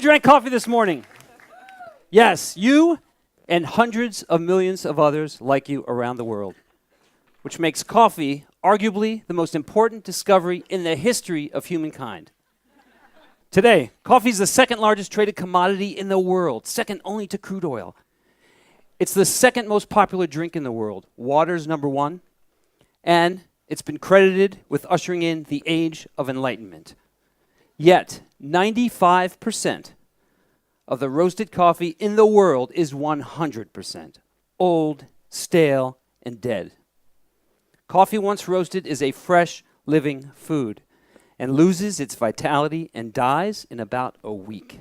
drank coffee this morning? Yes, you and hundreds of millions of others like you around the world, which makes coffee arguably the most important discovery in the history of humankind. Today, coffee is the second largest traded commodity in the world, second only to crude oil. It's the second most popular drink in the world. Water's number one, and it's been credited with ushering in the Age of Enlightenment. Yet, 95% of the roasted coffee in the world is 100% old, stale, and dead. Coffee once roasted is a fresh, living food and loses its vitality and dies in about a week.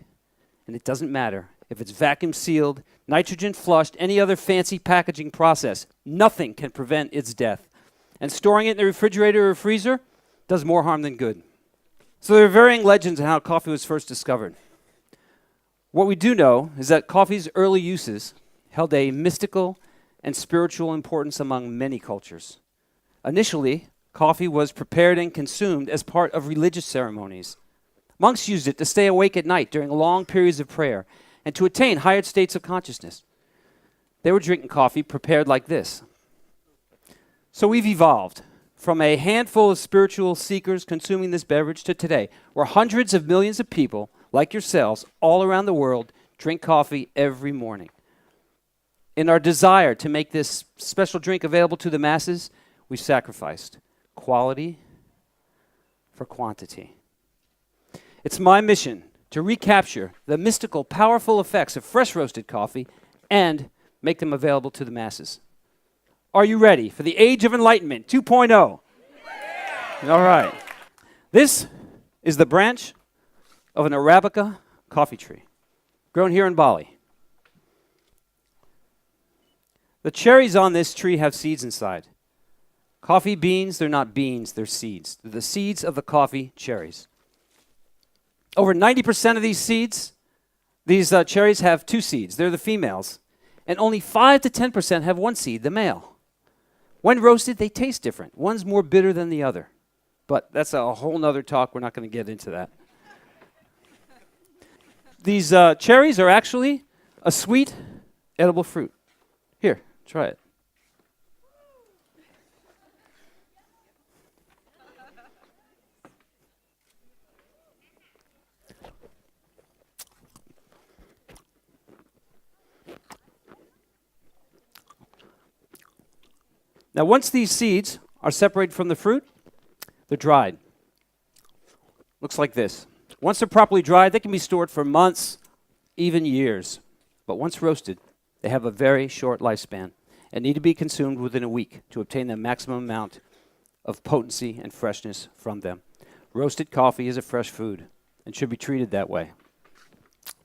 And it doesn't matter if it's vacuum sealed, nitrogen flushed, any other fancy packaging process. Nothing can prevent its death. And storing it in the refrigerator or freezer does more harm than good. So there are varying legends on how coffee was first discovered. What we do know is that coffee's early uses held a mystical and spiritual importance among many cultures. Initially, coffee was prepared and consumed as part of religious ceremonies. Monks used it to stay awake at night during long periods of prayer and to attain higher states of consciousness. They were drinking coffee prepared like this. So we've evolved from a handful of spiritual seekers consuming this beverage to today, where hundreds of millions of people, like yourselves, all around the world, drink coffee every morning. In our desire to make this special drink available to the masses, we've sacrificed quality for quantity. It's my mission to recapture the mystical, powerful effects of fresh roasted coffee and make them available to the masses. Are you ready for the Age of Enlightenment 2.0? Yeah. All right. This is the branch of an Arabica coffee tree, grown here in Bali. The cherries on this tree have seeds inside. Coffee beans, they're not beans, they're seeds. They're the seeds of the coffee cherries. Over 90% of these seeds, these cherries have two seeds. They're the females. And only 5 to 10% have one seed, the male. When roasted, they taste different. One's more bitter than the other. But that's a whole nother talk. We're not going to get into that. These cherries are actually a sweet, edible fruit. Here, try it. Now, once these seeds are separated from the fruit, they're dried. Looks like this. Once they're properly dried, they can be stored for months, even years. But once roasted, they have a very short lifespan and need to be consumed within a week to obtain the maximum amount of potency and freshness from them. Roasted coffee is a fresh food and should be treated that way.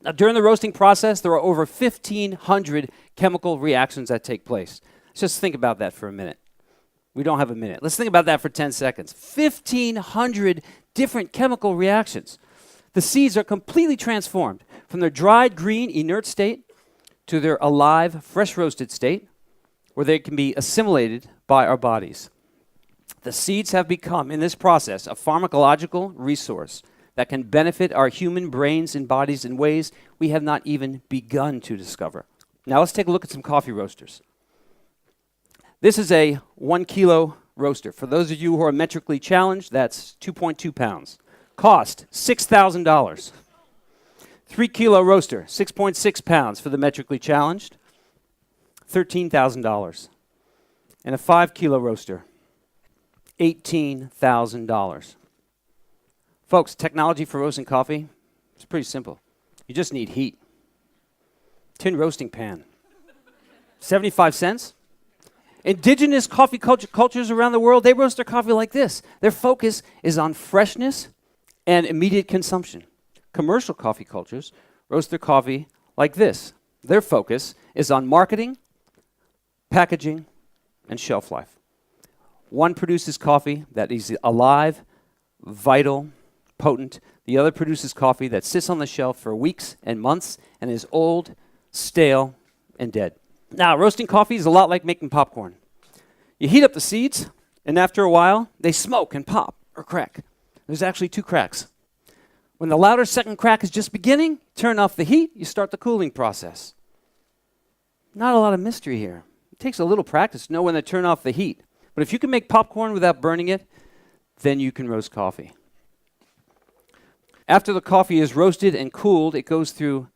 Now, during the roasting process, there are over 1,500 chemical reactions that take place. Just think about that for a minute. We don't have a minute. Let's think about that for 10 seconds. 1,500 different chemical reactions. The seeds are completely transformed from their dried, green, inert state to their alive, fresh roasted state, where they can be assimilated by our bodies. The seeds have become, in this process, a pharmacological resource that can benefit our human brains and bodies in ways we have not even begun to discover. Now let's take a look at some coffee roasters. This is a 1 kilo roaster. For those of you who are metrically challenged, that's 2.2 pounds. Cost, $6,000. 3 kilo roaster, 6.6 pounds for the metrically challenged, $13,000. And a 5 kilo roaster, $18,000. Folks, technology for roasting coffee, it's pretty simple. You just need heat. Tin roasting pan, 75 cents. Indigenous coffee cultures around the world, they roast their coffee like this. Their focus is on freshness and immediate consumption. Commercial coffee cultures roast their coffee like this. Their focus is on marketing, packaging, and shelf life. One produces coffee that is alive, vital, potent. The other produces coffee that sits on the shelf for weeks and months and is old, stale, and dead. Now, roasting coffee is a lot like making popcorn. You heat up the seeds, and after a while, they smoke and pop or crack. There's actually two cracks. When the louder second crack is just beginning, turn off the heat, you start the cooling process. Not a lot of mystery here. It takes a little practice to know when to turn off the heat. But if you can make popcorn without burning it, then you can roast coffee. After the coffee is roasted and cooled, it goes through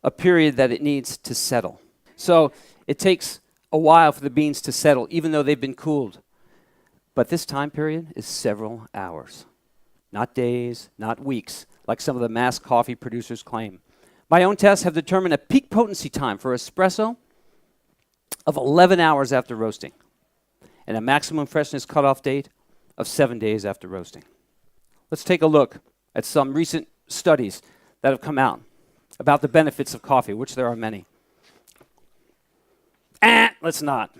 a period that it needs to settle. So it takes a while for the beans to settle, even though they've been cooled. But this time period is several hours. Not days, not weeks, like some of the mass coffee producers claim. My own tests have determined a peak potency time for espresso of 11 hours after roasting, and a maximum freshness cutoff date of 7 days after roasting. Let's take a look at some recent studies that have come out about the benefits of coffee, which there are many. Let's not.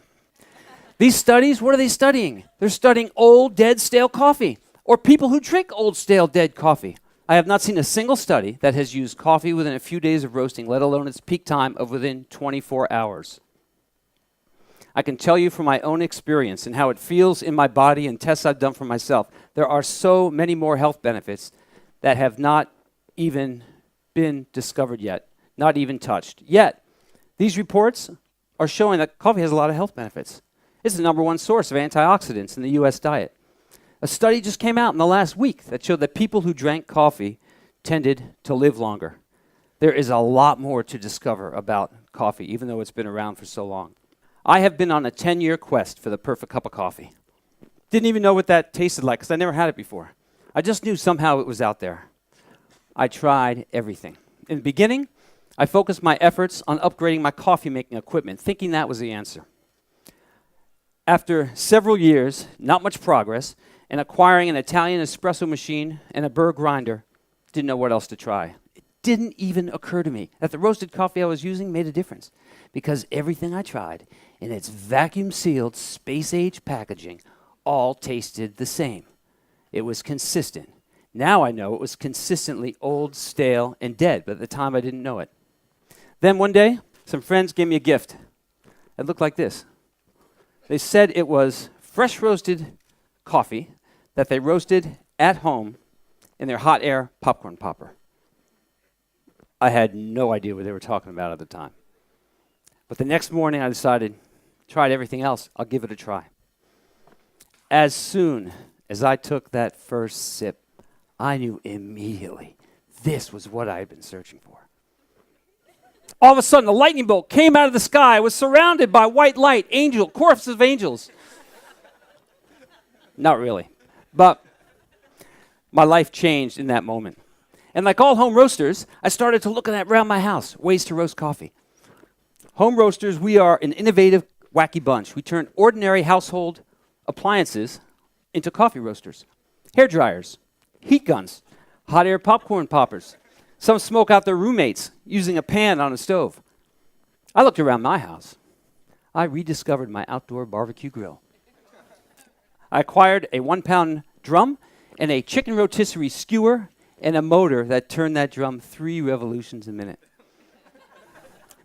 These studies, what are they studying? They're studying old, dead, stale coffee, or people who drink old, stale, dead coffee. I have not seen a single study that has used coffee within a few days of roasting, let alone its peak time of within 24 hours. I can tell you from my own experience and how it feels in my body and tests I've done for myself, there are so many more health benefits that have not even been discovered yet, not even touched. Yet, these reports are showing that coffee has a lot of health benefits. It's the #1 source of antioxidants in the U.S. diet. A study just came out in the last week that showed that people who drank coffee tended to live longer. There is a lot more to discover about coffee, even though it's been around for so long. I have been on a 10-year quest for the perfect cup of coffee. Didn't even know what that tasted like because I never had it before. I just knew somehow it was out there. I tried everything. In the beginning, I focused my efforts on upgrading my coffee-making equipment, thinking that was the answer. After several years, not much progress, and acquiring an Italian espresso machine and a burr grinder, didn't know what else to try. It didn't even occur to me that the roasted coffee I was using made a difference, because everything I tried in its vacuum-sealed, space-age packaging all tasted the same. It was consistent. Now I know it was consistently old, stale, and dead, but at the time I didn't know it. Then one day, some friends gave me a gift. It looked like this. They said it was fresh roasted coffee that they roasted at home in their hot air popcorn popper. I had no idea what they were talking about at the time. But the next morning I decided, tried everything else, I'll give it a try. As soon as I took that first sip, I knew immediately this was what I had been searching for. All of a sudden, a lightning bolt came out of the sky. I was surrounded by white light, chorus of angels. Not really. But my life changed in that moment. And like all home roasters, I started to look around my house, ways to roast coffee. Home roasters, we are an innovative, wacky bunch. We turn ordinary household appliances into coffee roasters. Hair dryers, heat guns, hot air popcorn poppers. Some smoke out their roommates using a pan on a stove. I looked around my house. I rediscovered my outdoor barbecue grill. I acquired a 1-pound drum and a chicken rotisserie skewer and a motor that turned that drum 3 revolutions a minute.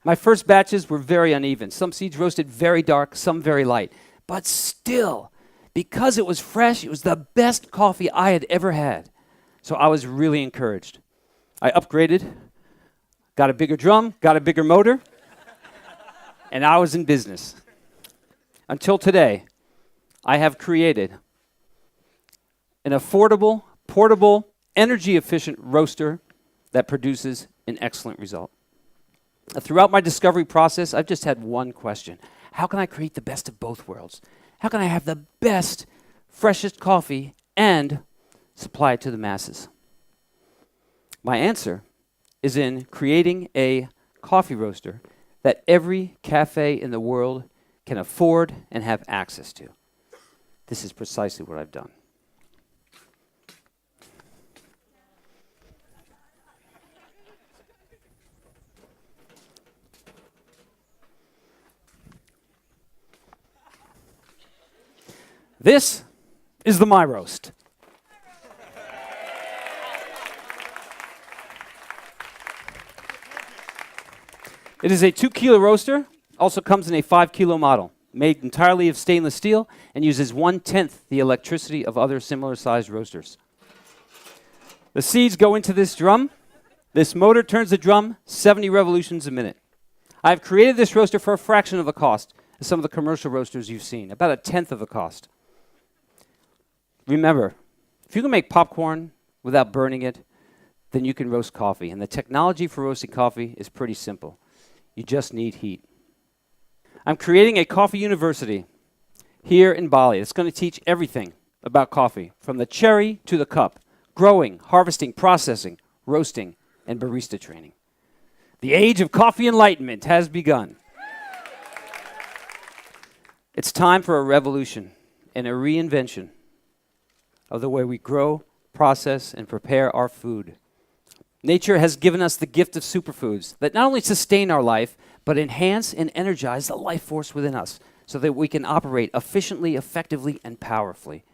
My first batches were very uneven. Some seeds roasted very dark, some very light. But still, because it was fresh, it was the best coffee I had ever had. So I was really encouraged. I upgraded, got a bigger drum, got a bigger motor, and I was in business. Until today, I have created an affordable, portable, energy-efficient roaster that produces an excellent result. Throughout my discovery process, I've just had one question. How can I create the best of both worlds? How can I have the best, freshest coffee and supply it to the masses? My answer is in creating a coffee roaster that every cafe in the world can afford and have access to. This is precisely what I've done. This is the My Roast. It is a 2-kilo roaster, also comes in a 5-kilo model, made entirely of stainless steel and uses 1/10 the electricity of other similar-sized roasters. The seeds go into this drum. This motor turns the drum 70 revolutions a minute. I've created this roaster for a fraction of the cost as some of the commercial roasters you've seen, about a tenth of the cost. Remember, if you can make popcorn without burning it, then you can roast coffee. And the technology for roasting coffee is pretty simple. You just need heat. I'm creating a coffee university here in Bali. It's going to teach everything about coffee, from the cherry to the cup, growing, harvesting, processing, roasting, and barista training. The age of coffee enlightenment has begun. It's time for a revolution and a reinvention of the way we grow, process, and prepare our food. Nature has given us the gift of superfoods that not only sustain our life, but enhance and energize the life force within us so that we can operate efficiently, effectively, and powerfully.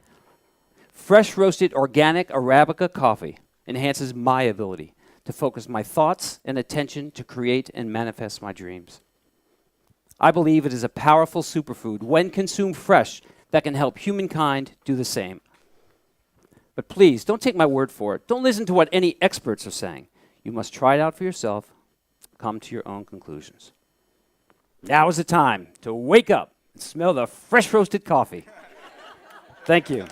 Fresh roasted organic Arabica coffee enhances my ability to focus my thoughts and attention to create and manifest my dreams. I believe it is a powerful superfood when consumed fresh that can help humankind do the same. But please, don't take my word for it. Don't listen to what any experts are saying. You must try it out for yourself, come to your own conclusions. Now is the time to wake up and smell the fresh roasted coffee. Thank you.